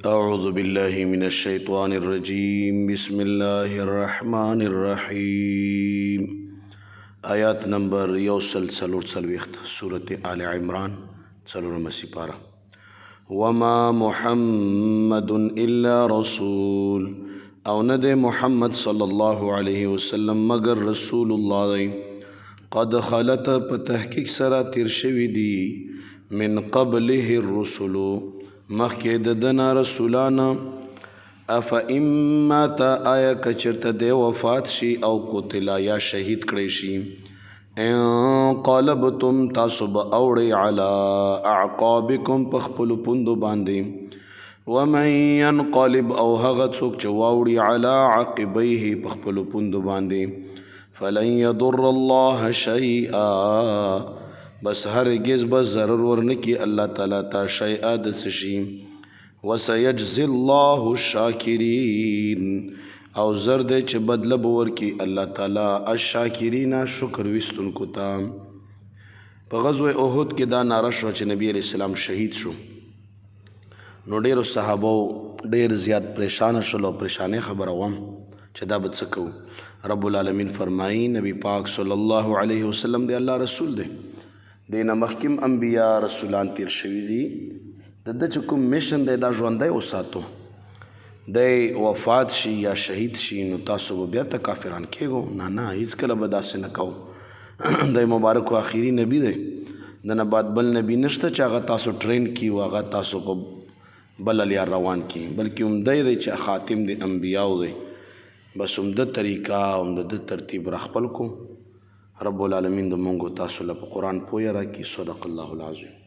أعوذ بالله من الشيطان الرجيم بسم الله الرحمن الرحيم آیات نمبر یوسل سلور سلویخت سورة آل عمران سلور مسیپارا وما محمد إلا رسول او ند محمد صلی الله علیه وسلم مگر رسول الله دی قد خلت په تحقیق سره تیر شوی دی من قبله الرسل مخکې د دنا رسولان اف امات آیا کچرته د وفات شي او قتل یا شهید کړی شي انقلبتم تاسو به اوړئ علی اعقابکم په خپلو پوندو باندې ومن ينقلب او هغه څوک چې واوړي علی عقبیه په خپلو پوندو باندې فلن يضر الله شیئا بس هرگز بس ضرر ورنکی اللہ تعالی تا شیئا دس شی وسیجزی اللہ الشاکرین او زرد چه بدلب ورکی اللہ تعالی الشاکرین شکر وستن کو تا پا غزو احد کی دا نارش رو چه نبی علیہ السلام شہید شو نو ډیرو صحابو ډیر زیاد پریشان شلو پریشانی خبر وام چه دا بد سکو رب العالمین فرمائی نبی پاک صلی اللہ علیہ وسلم دے اللہ رسول دے دینا مخکم انبیاء رسولان تیر شوی دی د چې کوم میشن دی دا ژوندی وساتو دی وفات شي یا شهید شي نو تاسو به بیا ته کافران کېږو نه هیڅکله به داسې نه کوو دی مبارک و آخري نبی دی د نه بعد بل نبی نشته چې هغه تاسو ټرین کي و هغه تاسو په بل لار روان کی بلکې همدی دی چې خاتم د انبیاو دی بس همده طریقه همده ترتیب را خپل کو رب العالمین د مونږ تاسو له قرآن پوهه راکړي صدق الله العظیم